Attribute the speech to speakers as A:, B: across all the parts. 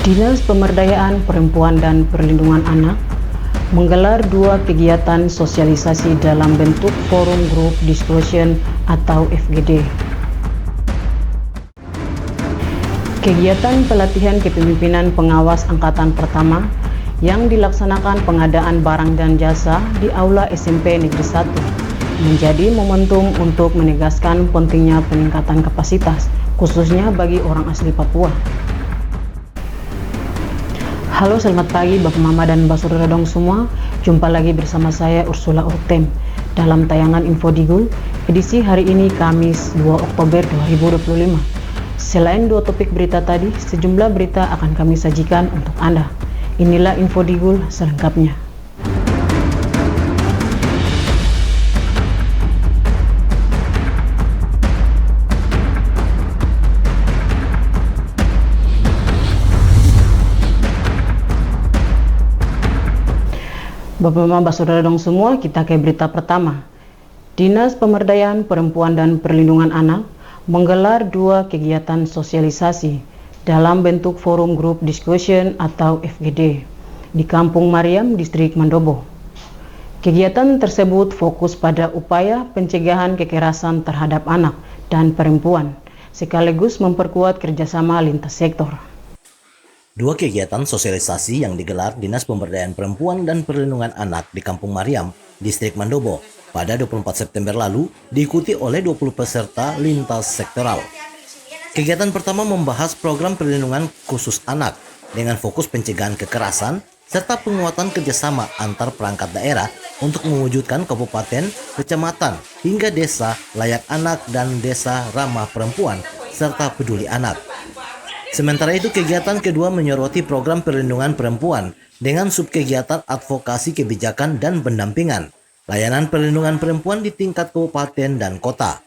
A: Dinas Pemberdayaan Perempuan dan Perlindungan Anak menggelar 2 kegiatan sosialisasi dalam bentuk forum group discussion atau FGD. Kegiatan pelatihan kepemimpinan pengawas angkatan pertama yang dilaksanakan pengadaan barang dan jasa di Aula SMP Negeri 1 menjadi momentum untuk menegaskan pentingnya peningkatan kapasitas, khususnya bagi orang asli Papua. Halo, selamat pagi Bapak Mama dan Mbak Saudara dong semua. Jumpa lagi bersama saya Ursula Urtem dalam tayangan Info Digul edisi hari ini Kamis 2 Oktober 2025. Selain 2 topik berita tadi, sejumlah berita akan kami sajikan untuk Anda. Inilah Info Digul selengkapnya. Bapak Mama Saudara dong semua, kita ke berita pertama. Dinas Pemberdayaan Perempuan dan Perlindungan Anak menggelar 2 kegiatan sosialisasi dalam bentuk forum group discussion atau FGD di Kampung Mariam, Distrik Mandobo. Kegiatan tersebut fokus pada upaya pencegahan kekerasan terhadap anak dan perempuan, sekaligus memperkuat kerjasama lintas sektor.
B: 2 kegiatan sosialisasi yang digelar Dinas Pemberdayaan Perempuan dan Perlindungan Anak di Kampung Mariam, Distrik Mandobo, pada 24 September lalu diikuti oleh 20 peserta lintas sektoral. Kegiatan pertama membahas program perlindungan khusus anak dengan fokus pencegahan kekerasan serta penguatan kerjasama antar perangkat daerah untuk mewujudkan kabupaten, kecamatan, hingga desa layak anak dan desa ramah perempuan serta peduli anak. Sementara itu, kegiatan kedua menyoroti program perlindungan perempuan dengan subkegiatan advokasi kebijakan dan pendampingan, layanan perlindungan perempuan di tingkat kabupaten dan kota.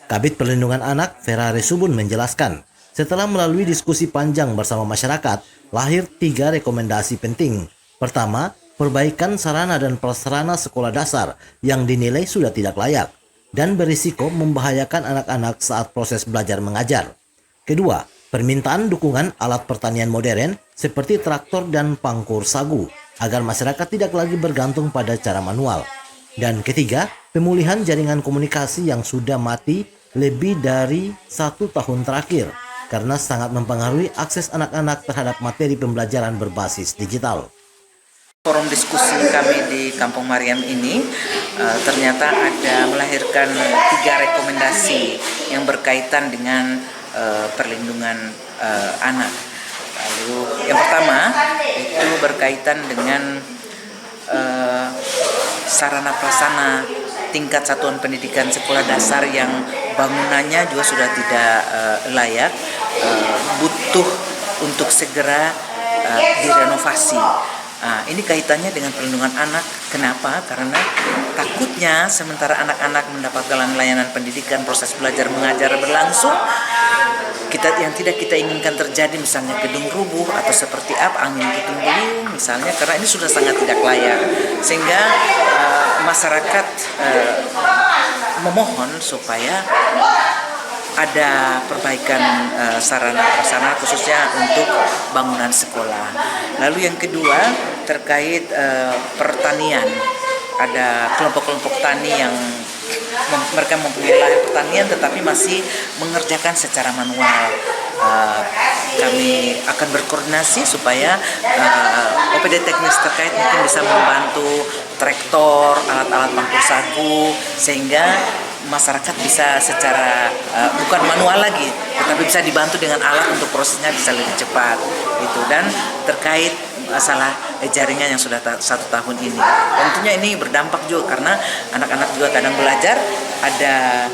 B: Kabid Perlindungan Anak Ferrari Subun menjelaskan, setelah melalui diskusi panjang bersama masyarakat, lahir 3 rekomendasi penting. Pertama, perbaikan sarana dan prasarana sekolah dasar yang dinilai sudah tidak layak dan berisiko membahayakan anak-anak saat proses belajar mengajar. Kedua, permintaan dukungan alat pertanian modern seperti traktor dan pangkur sagu agar masyarakat tidak lagi bergantung pada cara manual. Dan ketiga, pemulihan jaringan komunikasi yang sudah mati lebih dari 1 tahun terakhir karena sangat mempengaruhi akses anak-anak terhadap materi pembelajaran berbasis digital.
C: Forum diskusi kami di Kampung Mariam ini ternyata ada melahirkan 3 rekomendasi yang berkaitan dengan perlindungan anak. Lalu yang pertama itu berkaitan dengan sarana prasarana tingkat satuan pendidikan sekolah dasar yang bangunannya juga sudah tidak layak, butuh untuk segera direnovasi. Ini kaitannya dengan perlindungan anak. Kenapa? Karena takutnya sementara anak-anak mendapatkan layanan pendidikan, proses belajar mengajar berlangsung, yang tidak kita inginkan terjadi, misalnya gedung rubuh atau seperti apa, angin puting beliung misalnya, karena ini sudah sangat tidak layak, sehingga masyarakat memohon supaya ada perbaikan sarana prasarana khususnya untuk bangunan sekolah. Lalu yang kedua terkait pertanian, ada kelompok-kelompok tani yang mereka mempunyai lahan pertanian tetapi masih mengerjakan secara manual. Kami akan berkoordinasi supaya OPD teknis terkait mungkin bisa membantu traktor, alat-alat pangkur sagu, sehingga masyarakat bisa secara bukan manual lagi, tetapi bisa dibantu dengan alat untuk prosesnya bisa lebih cepat gitu. Dan terkait masalah jaringan yang sudah 1 tahun ini, tentunya ini berdampak juga karena anak-anak juga kadang belajar ada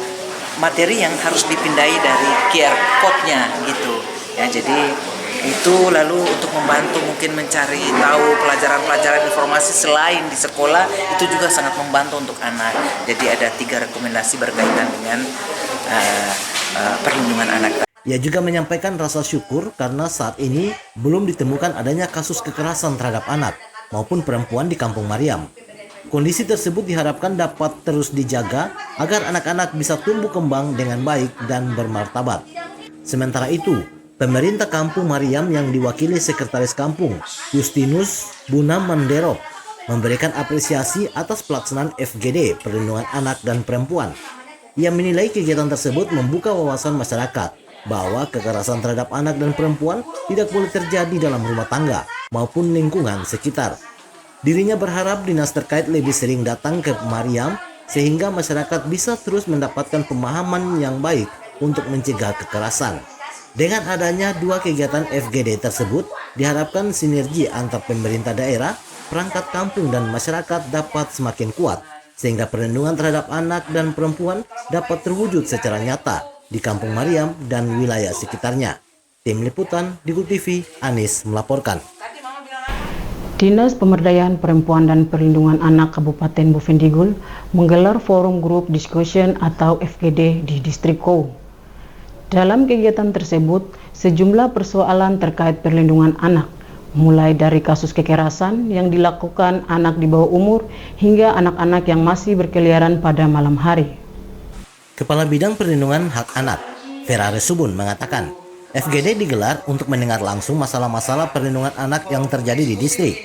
C: materi yang harus dipindai dari QR code-nya gitu ya. Jadi itu lalu untuk membantu mungkin mencari tahu pelajaran-pelajaran informasi selain di sekolah, itu juga sangat membantu untuk anak. Jadi ada 3 rekomendasi berkaitan dengan perlindungan anak.
B: Ia juga menyampaikan rasa syukur karena saat ini belum ditemukan adanya kasus kekerasan terhadap anak maupun perempuan di Kampung Mariam. Kondisi tersebut diharapkan dapat terus dijaga agar anak-anak bisa tumbuh kembang dengan baik dan bermartabat. Sementara itu, pemerintah Kampung Mariam yang diwakili Sekretaris Kampung, Justinus Bunamandero, memberikan apresiasi atas pelaksanaan FGD Perlindungan Anak dan Perempuan. Ia menilai kegiatan tersebut membuka wawasan masyarakat bahwa kekerasan terhadap anak dan perempuan tidak boleh terjadi dalam rumah tangga maupun lingkungan sekitar. Dirinya berharap dinas terkait lebih sering datang ke Mariam sehingga masyarakat bisa terus mendapatkan pemahaman yang baik untuk mencegah kekerasan. Dengan adanya dua kegiatan FGD tersebut, diharapkan sinergi antar pemerintah daerah, perangkat kampung dan masyarakat dapat semakin kuat sehingga perlindungan terhadap anak dan perempuan dapat terwujud secara nyata di Kampung Mariam dan wilayah sekitarnya. Tim Liputan Digul TV, Anis melaporkan.
A: Dinas Pemberdayaan Perempuan dan Perlindungan Anak Kabupaten Bovendigul menggelar forum group discussion atau FGD di Distrik Kou. Dalam kegiatan tersebut, sejumlah persoalan terkait perlindungan anak, mulai dari kasus kekerasan yang dilakukan anak di bawah umur hingga anak-anak yang masih berkeliaran pada malam hari.
B: Kepala Bidang Perlindungan Hak Anak, Ferrari Subun mengatakan, FGD digelar untuk mendengar langsung masalah-masalah perlindungan anak yang terjadi di distrik.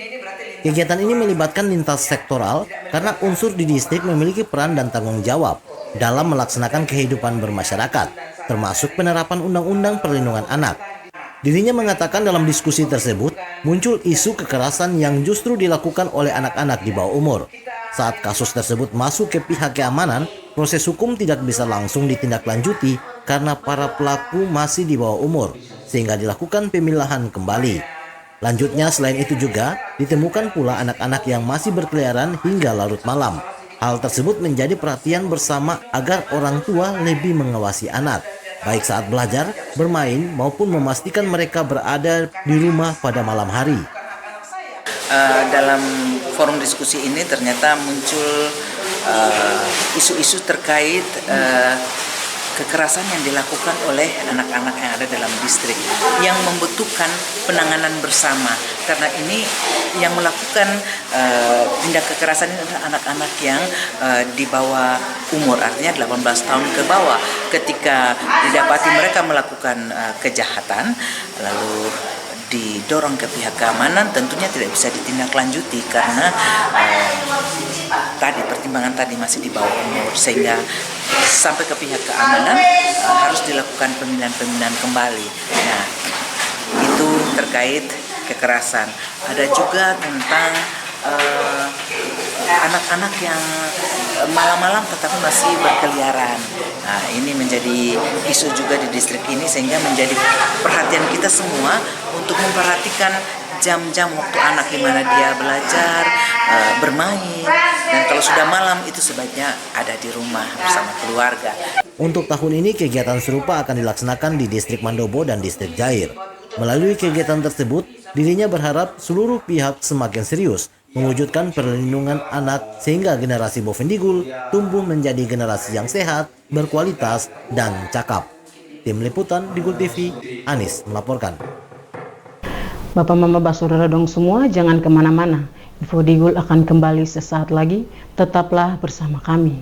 B: Kegiatan ini melibatkan lintas sektoral karena unsur di distrik memiliki peran dan tanggung jawab dalam melaksanakan kehidupan bermasyarakat, termasuk penerapan Undang-Undang Perlindungan Anak. Dirinya mengatakan dalam diskusi tersebut muncul isu kekerasan yang justru dilakukan oleh anak-anak di bawah umur. Saat kasus tersebut masuk ke pihak keamanan, proses hukum tidak bisa langsung ditindaklanjuti karena para pelaku masih di bawah umur, sehingga dilakukan pemilahan kembali. Lanjutnya selain itu juga ditemukan pula anak-anak yang masih berkeliaran hingga larut malam. Hal tersebut menjadi perhatian bersama agar orang tua lebih mengawasi anak, baik saat belajar, bermain, maupun memastikan mereka berada di rumah pada malam hari.
C: Dalam forum diskusi ini ternyata muncul isu-isu terkait kekerasan yang dilakukan oleh anak-anak yang ada dalam distrik yang membutuhkan penanganan bersama, karena ini yang melakukan tindak kekerasan ini adalah anak-anak yang di bawah umur, artinya 18 tahun ke bawah. Ketika didapati mereka melakukan kejahatan lalu didorong ke pihak keamanan, tentunya tidak bisa ditindaklanjuti karena pertimbangan tadi masih di bawah umur, sehingga sampai ke pihak keamanan harus dilakukan pemilihan-pemilihan kembali. Nah, itu terkait kekerasan. Ada juga tentang anak-anak yang malam-malam tetapi masih berkeliaran. Nah, ini menjadi isu juga di distrik ini, sehingga menjadi perhatian kita semua untuk memperhatikan jam-jam waktu anak di mana dia belajar, bermain, dan kalau sudah malam itu sebaiknya ada di rumah bersama keluarga.
B: Untuk tahun ini kegiatan serupa akan dilaksanakan di Distrik Mandobo dan Distrik Jair. Melalui kegiatan tersebut, dirinya berharap seluruh pihak semakin serius mewujudkan perlindungan anak sehingga generasi Bovendigul tumbuh menjadi generasi yang sehat, berkualitas, dan cakap. Tim Liputan Digul TV, Anis melaporkan.
A: Bapak Mama Basudara dong semua, jangan kemana-mana. Info Digul akan kembali sesaat lagi. Tetaplah bersama kami.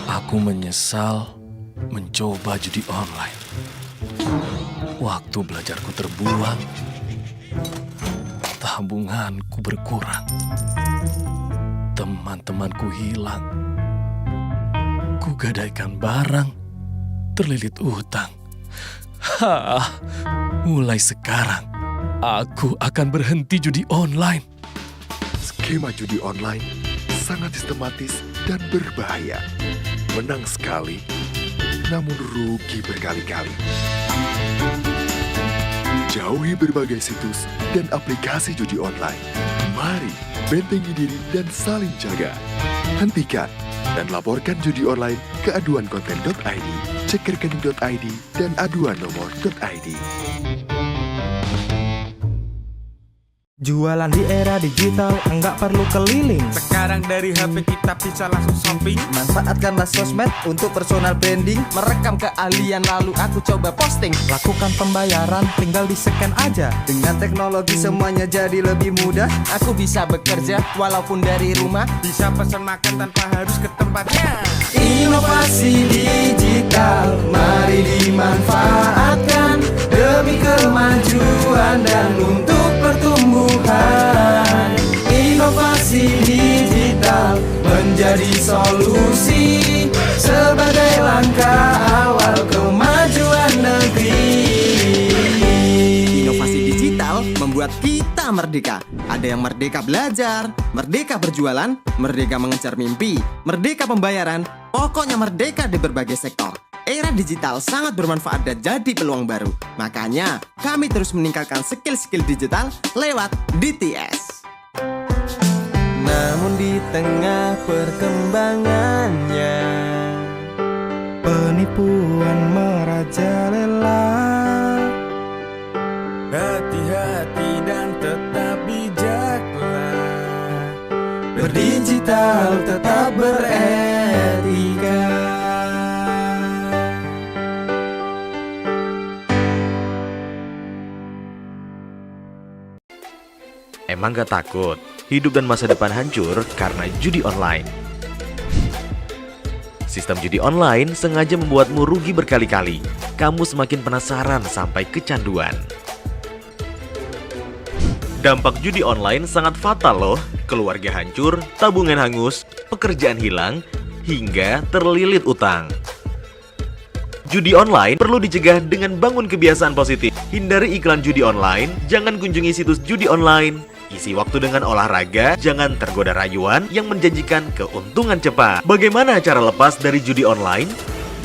D: Aku menyesal mencoba judi online. Waktu belajarku terbuang, tabunganku berkurang, teman-temanku hilang, kugadaikan barang, terlilit utang. Mulai sekarang, aku akan berhenti judi online.
E: Skema judi online sangat sistematis dan berbahaya. Menang sekali, namun rugi berkali-kali. Jauhi berbagai situs dan aplikasi judi online. Mari bentengi diri dan saling jaga. Hentikan dan laporkan judi online ke aduankonten.id, cekrekening.id, dan aduannomor.id.
F: Jualan di era digital, enggak perlu keliling.
G: Sekarang dari HP kita bisa langsung shopping.
F: Manfaatkanlah sosmed untuk personal branding.
G: Merekam keahlian lalu aku coba posting.
F: Lakukan pembayaran, tinggal di-scan aja.
G: Dengan teknologi semuanya jadi lebih mudah. Aku bisa bekerja walaupun dari rumah. Bisa pesan makan tanpa harus ke tempatnya.
F: Inovasi digital, mari dimanfaatkan demi kemajuan dan untuk pertumbuhan. Inovasi digital menjadi solusi sebagai langkah awal kemajuan negeri.
G: Inovasi digital membuat kita merdeka. Ada yang merdeka belajar, merdeka berjualan, merdeka mengejar mimpi, merdeka pembayaran, pokoknya merdeka di berbagai sektor. Era digital sangat bermanfaat dan jadi peluang baru. Makanya, kami terus meningkatkan skill-skill digital lewat DTS.
F: Namun di tengah perkembangannya, penipuan merajalela.
G: Hati-hati dan tetap bijaklah.
F: Berdigital tetap beretika.
H: Emang gak takut hidup dan masa depan hancur karena judi online? Sistem judi online sengaja membuatmu rugi berkali-kali. Kamu semakin penasaran sampai kecanduan. Dampak judi online sangat fatal loh. Keluarga hancur, tabungan hangus, pekerjaan hilang, hingga terlilit utang. Judi online perlu dicegah dengan bangun kebiasaan positif. Hindari iklan judi online, jangan kunjungi situs judi online. Isi waktu dengan olahraga, jangan tergoda rayuan yang menjanjikan keuntungan cepat. Bagaimana cara lepas dari judi online?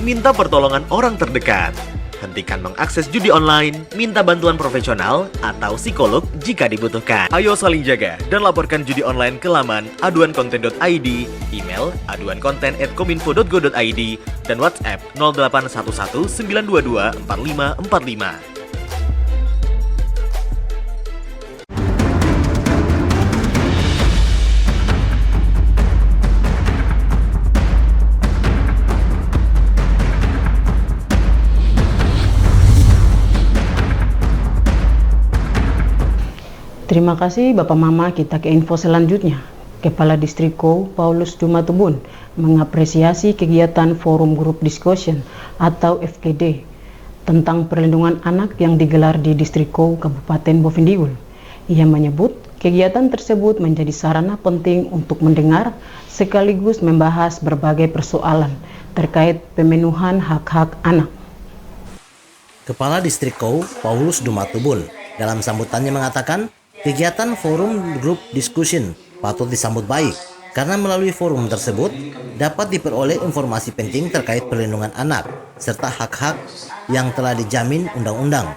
H: Minta pertolongan orang terdekat. Hentikan mengakses judi online, minta bantuan profesional atau psikolog jika dibutuhkan. Ayo saling jaga dan laporkan judi online ke laman aduankonten.id, email aduankonten@kominfo.go.id, dan WhatsApp 0811 922 4545.
A: Terima kasih Bapak Mama, kita ke info selanjutnya. Kepala Distriko Paulus Jumatubun mengapresiasi kegiatan Forum Group Discussion atau FGD tentang perlindungan anak yang digelar di Distriko Kabupaten Bovendigul. Ia menyebut kegiatan tersebut menjadi sarana penting untuk mendengar sekaligus membahas berbagai persoalan terkait pemenuhan hak-hak anak.
B: Kepala Distriko Paulus Jumatubun dalam sambutannya mengatakan, kegiatan Forum Group Discussion patut disambut baik karena melalui forum tersebut dapat diperoleh informasi penting terkait perlindungan anak serta hak-hak yang telah dijamin undang-undang.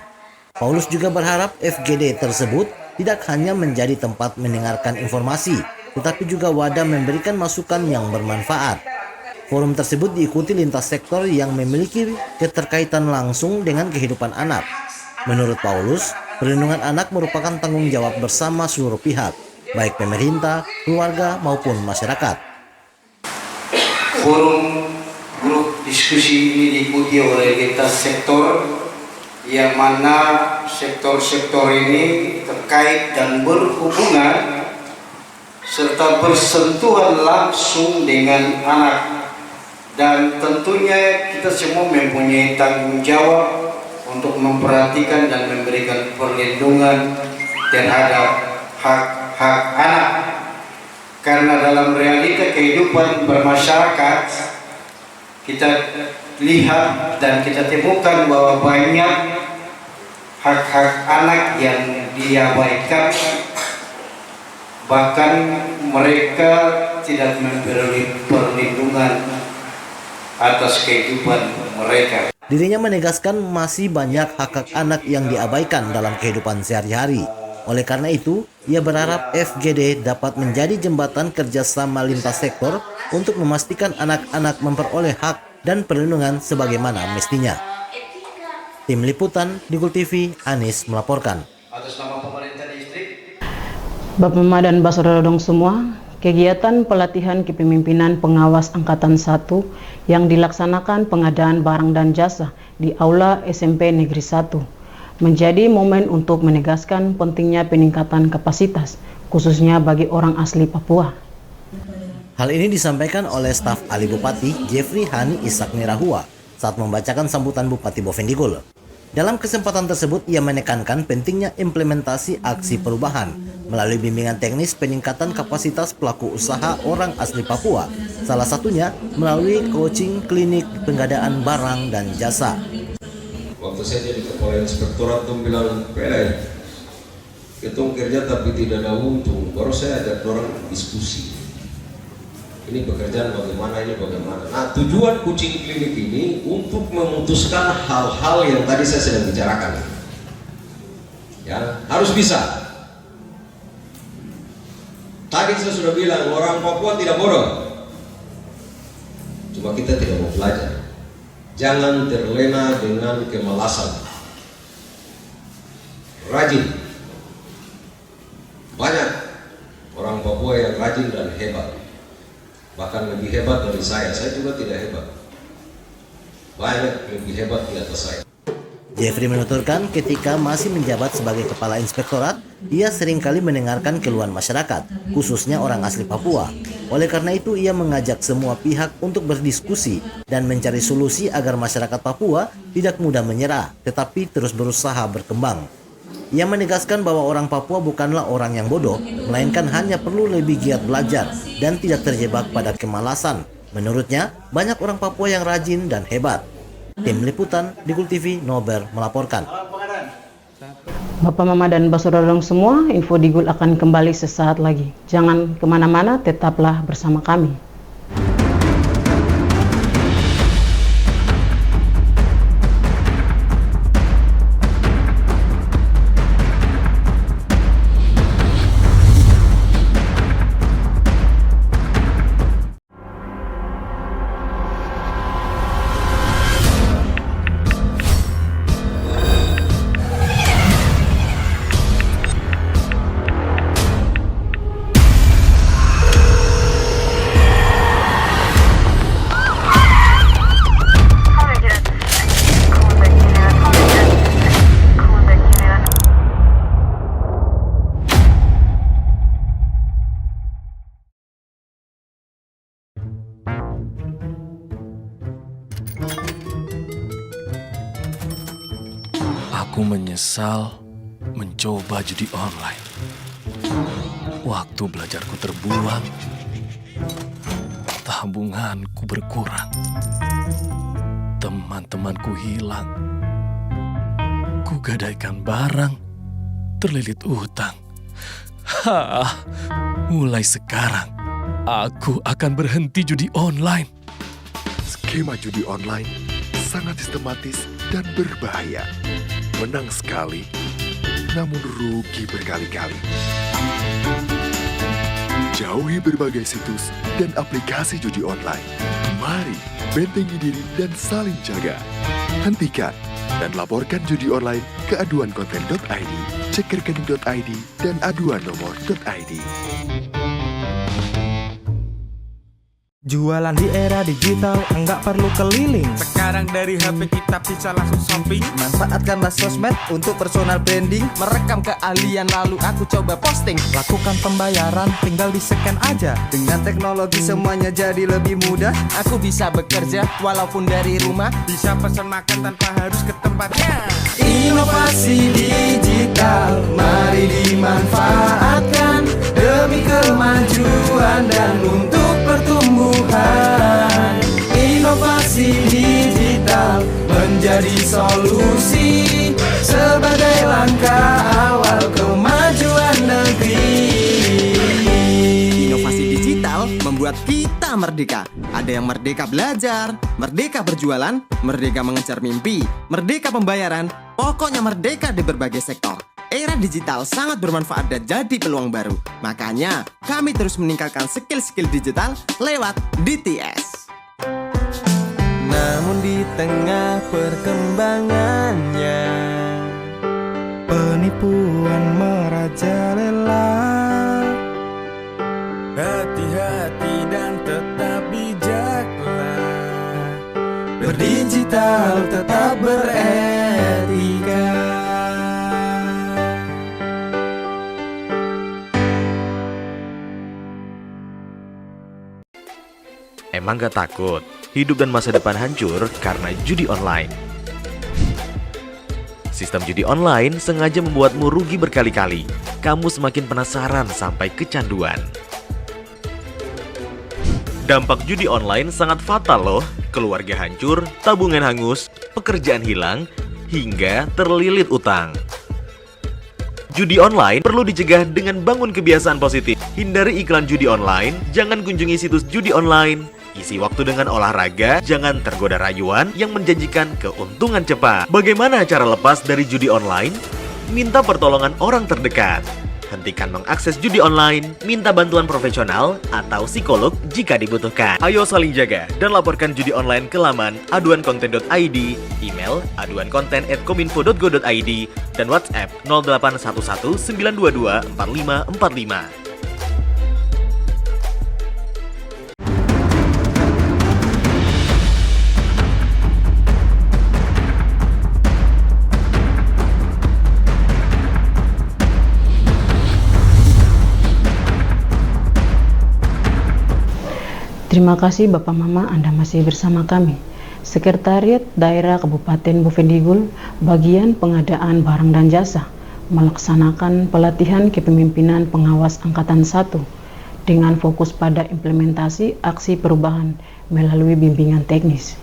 B: Paulus juga berharap FGD tersebut tidak hanya menjadi tempat mendengarkan informasi, tetapi juga wadah memberikan masukan yang bermanfaat. Forum tersebut diikuti lintas sektor yang memiliki keterkaitan langsung dengan kehidupan anak. Menurut Paulus, perlindungan anak merupakan tanggung jawab bersama seluruh pihak, baik pemerintah, keluarga, maupun masyarakat.
I: Forum grup diskusi ini diikuti oleh lintas sektor, yang mana sektor-sektor ini terkait dan berhubungan serta bersentuhan langsung dengan anak. Dan tentunya kita semua mempunyai tanggung jawab untuk memperhatikan dan memberikan perlindungan terhadap hak-hak anak. Karena dalam realita kehidupan bermasyarakat, kita lihat dan kita temukan bahwa banyak hak-hak anak yang diabaikan, bahkan mereka tidak memberi perlindungan atas kehidupan mereka.
B: Dirinya menegaskan masih banyak hak-hak anak yang diabaikan dalam kehidupan sehari-hari. Oleh karena itu, ia berharap FGD dapat menjadi jembatan kerjasama lintas sektor untuk memastikan anak-anak memperoleh hak dan perlindungan sebagaimana mestinya. Tim Liputan, Digul TV, Anis melaporkan.
A: Bapak Mama dan Saudara dong semua, kegiatan pelatihan kepemimpinan pengawas Angkatan 1 yang dilaksanakan pengadaan barang dan jasa di Aula SMP Negeri 1 menjadi momen untuk menegaskan pentingnya peningkatan kapasitas, khususnya bagi orang asli Papua.
B: Hal ini disampaikan oleh staf ahli Bupati Jeffrey Hani Ishak Nirahua saat membacakan sambutan Bupati Bovendigul. Dalam kesempatan tersebut, ia menekankan pentingnya implementasi aksi perubahan melalui bimbingan teknis peningkatan kapasitas pelaku usaha orang asli Papua, salah satunya melalui coaching klinik pengadaan barang dan jasa.
J: Waktu saya jadi kepala inspektorat tuh bilang, "Pelai, kita kerja tapi tidak ada untung." Baru saya ajak orang diskusi. Ini pekerjaan bagaimana, ini bagaimana. Nah, tujuan coaching klinik ini untuk memutuskan hal-hal yang tadi saya sedang bicarakan. Ya, harus bisa. Tadi saya sudah bilang orang Papua tidak bodoh. Cuma kita tidak mau belajar. Jangan terlena dengan kemalasan. Rajin. Banyak orang Papua yang rajin dan hebat. Bahkan lebih hebat dari saya juga tidak hebat. Banyak lebih hebat di atas saya.
B: Jeffrey menuturkan ketika masih menjabat sebagai kepala inspektorat, ia seringkali mendengarkan keluhan masyarakat, khususnya orang asli Papua. Oleh karena itu, ia mengajak semua pihak untuk berdiskusi dan mencari solusi agar masyarakat Papua tidak mudah menyerah, tetapi terus berusaha berkembang. Ia menegaskan bahwa orang Papua bukanlah orang yang bodoh, melainkan hanya perlu lebih giat belajar dan tidak terjebak pada kemalasan. Menurutnya, banyak orang Papua yang rajin dan hebat. Tim Liputan Digul TV Nober melaporkan.
A: Bapak Mama dan Saudara dong semua, info Digul akan kembali sesaat lagi. Jangan kemana-mana, tetaplah bersama kami.
D: Aku menyesal mencoba judi online. Waktu belajarku terbuang, tabunganku berkurang, teman-temanku hilang, kugadaikan barang, terlilit utang. Mulai sekarang, aku akan berhenti judi online.
E: Skema judi online sangat sistematis dan berbahaya. Menang sekali, namun rugi berkali-kali. Jauhi berbagai situs dan aplikasi judi online. Mari bentengi diri dan saling jaga. Hentikan dan laporkan judi online ke aduankonten.id, cekerkening.id, dan aduannomor.id.
F: Jualan di era digital, enggak perlu keliling. Sekarang dari HP kita bisa langsung shopping.
G: Manfaatkanlah sosmed untuk personal branding.
F: Merekam keahlian lalu aku coba posting. Lakukan pembayaran, tinggal di-scan aja.
G: Dengan teknologi semuanya jadi lebih mudah.
F: Aku bisa bekerja walaupun dari rumah. Bisa pesan makan tanpa harus ke tempatnya. Inovasi digital, mari dimanfaatkan demi kemajuan dan untuk pertumbuhan. Inovasi digital menjadi solusi sebagai langkah awal kemajuan negeri.
G: Inovasi digital membuat kita merdeka. Ada yang merdeka belajar, merdeka berjualan, merdeka mengejar mimpi, merdeka pembayaran, pokoknya merdeka di berbagai sektor. Era digital sangat bermanfaat dan jadi peluang baru. Makanya, kami terus meningkatkan skill-skill digital lewat DTS.
F: Namun di tengah perkembangannya, penipuan merajalela. Berdigital tetap beretika.
H: Emang gak takut hidup dan masa depan hancur karena judi online? Sistem judi online sengaja membuatmu rugi berkali-kali. Kamu semakin penasaran sampai kecanduan. Dampak judi online sangat fatal loh. Keluarga hancur, tabungan hangus, pekerjaan hilang, hingga terlilit utang. Judi online perlu dicegah dengan bangun kebiasaan positif. Hindari iklan judi online, jangan kunjungi situs judi online. Isi waktu dengan olahraga, jangan tergoda rayuan yang menjanjikan keuntungan cepat. Bagaimana cara lepas dari judi online? Minta pertolongan orang terdekat. Hentikan mengakses judi online, minta bantuan profesional atau psikolog jika dibutuhkan. Ayo saling jaga dan laporkan judi online ke laman aduankonten.id, email aduankonten@kominfo.go.id, dan WhatsApp 0811 922 4545.
A: Terima kasih Bapak Mama, Anda masih bersama kami. Sekretariat Daerah Kabupaten Bovendigul, bagian pengadaan barang dan jasa, melaksanakan pelatihan kepemimpinan pengawas Angkatan 1 dengan fokus pada implementasi aksi perubahan melalui bimbingan teknis.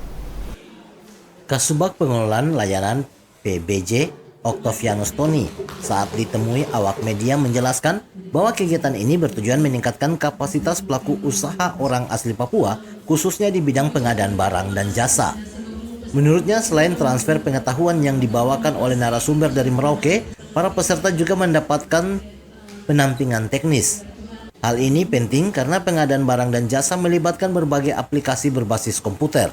B: Kasubag Pengelolaan Layanan PBJ Octavianus Tony saat ditemui awak media menjelaskan bahwa kegiatan ini bertujuan meningkatkan kapasitas pelaku usaha orang asli Papua, khususnya di bidang pengadaan barang dan jasa. Menurutnya, selain transfer pengetahuan yang dibawakan oleh narasumber dari Merauke, para peserta juga mendapatkan pendampingan teknis. Hal ini penting karena pengadaan barang dan jasa melibatkan berbagai aplikasi berbasis komputer.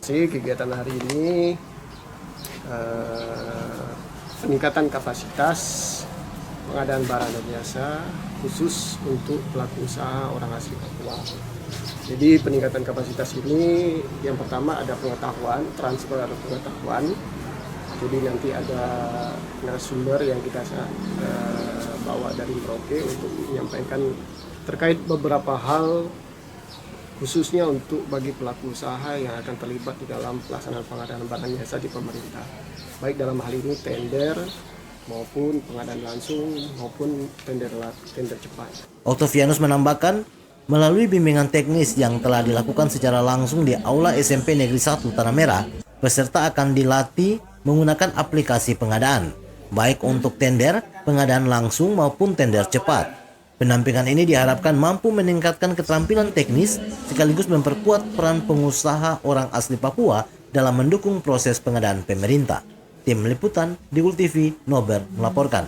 K: Kegiatan hari ini peningkatan kapasitas pengadaan barang dan jasa khusus untuk pelaku usaha orang asli Papua. Jadi peningkatan kapasitas ini yang pertama ada pengetahuan, transfer pengetahuan. Jadi nanti ada narasumber yang kita bawa dari Merauke untuk menyampaikan terkait beberapa hal khususnya untuk bagi pelaku usaha yang akan terlibat di dalam pelaksanaan pengadaan barang jasa di pemerintah. Baik dalam hal ini tender maupun pengadaan langsung maupun tender cepat.
B: Octavianus menambahkan, melalui bimbingan teknis yang telah dilakukan secara langsung di Aula SMP Negeri 1 Tanah Merah, peserta akan dilatih menggunakan aplikasi pengadaan, baik untuk tender, pengadaan langsung maupun tender cepat. Pendampingan ini diharapkan mampu meningkatkan keterampilan teknis sekaligus memperkuat peran pengusaha orang asli Papua dalam mendukung proses pengadaan pemerintah. Tim Liputan Digul TV, Nober melaporkan.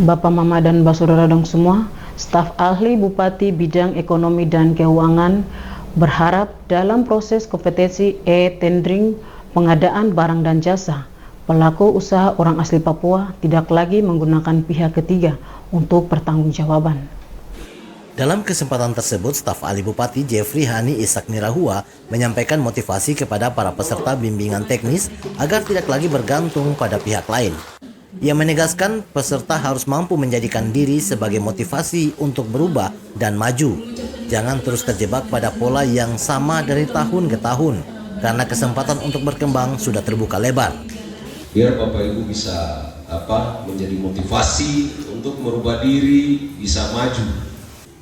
A: Bapak Mama dan Saudara dong semua, staf ahli Bupati Bidang Ekonomi dan Keuangan berharap dalam proses kompetensi e-tendering pengadaan barang dan jasa, pelaku usaha orang asli Papua tidak lagi menggunakan pihak ketiga untuk pertanggungjawaban.
B: Dalam kesempatan tersebut, staf ahli Bupati Jeffrey Hani Ishak Nirahua menyampaikan motivasi kepada para peserta bimbingan teknis agar tidak lagi bergantung pada pihak lain. Ia menegaskan peserta harus mampu menjadikan diri sebagai motivasi untuk berubah dan maju. Jangan terus terjebak pada pola yang sama dari tahun ke tahun, karena kesempatan untuk berkembang sudah terbuka lebar.
J: Biar Bapak Ibu bisa menjadi motivasi untuk merubah diri, bisa maju.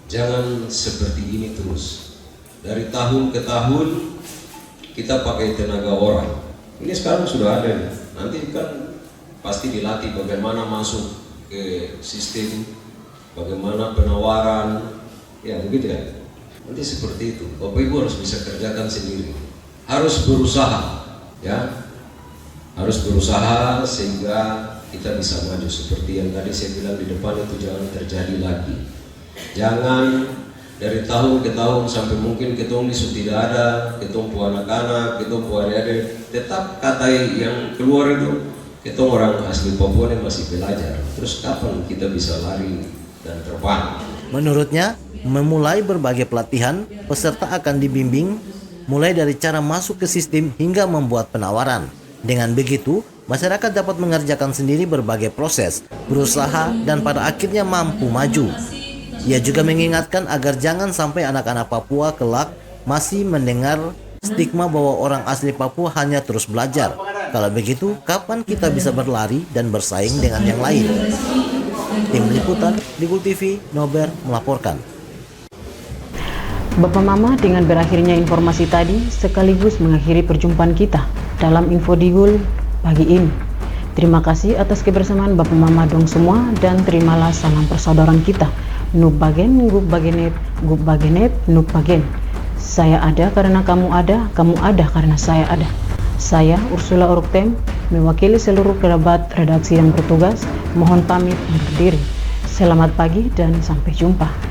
J: Jangan seperti ini terus. Dari tahun ke tahun kita pakai tenaga orang. Ini sekarang sudah ada nih. Nanti kan pasti dilatih bagaimana masuk ke sistem, bagaimana penawaran, ya begitu ya. Nanti seperti itu. Bapak Ibu harus bisa kerjakan sendiri. Harus berusaha, ya. Harus berusaha sehingga kita bisa maju seperti yang tadi saya bilang di depan itu jangan terjadi lagi. Jangan dari tahun ke tahun sampai mungkin ketong isu tidak ada, ketong pu anak-anak, ketong pu adik-adik, tetap kata yang keluar itu ketong orang asli Papua ini masih belajar. Terus kapan kita bisa lari dan terbang?
B: Menurutnya, memulai berbagai pelatihan, peserta akan dibimbing mulai dari cara masuk ke sistem hingga membuat penawaran. Dengan begitu, masyarakat dapat mengerjakan sendiri berbagai proses, berusaha, dan pada akhirnya mampu maju. Ia juga mengingatkan agar jangan sampai anak-anak Papua kelak masih mendengar stigma bahwa orang asli Papua hanya terus belajar. Kalau begitu, kapan kita bisa berlari dan bersaing dengan yang lain? Tim Liputan, Digul TV, Nober melaporkan.
A: Bapak Mama, dengan berakhirnya informasi tadi sekaligus mengakhiri perjumpaan kita dalam Info Digul pagi ini. Terima kasih atas kebersamaan Bapak Mama dong semua, dan terimalah salam persaudaraan kita. Nub bagen, gub bagenet, gub bagenet, nub bagen. Saya ada karena kamu ada karena saya ada. Saya Ursula Oruktem, mewakili seluruh kerabat redaksi yang bertugas, mohon pamit undur diri. Selamat pagi dan sampai jumpa.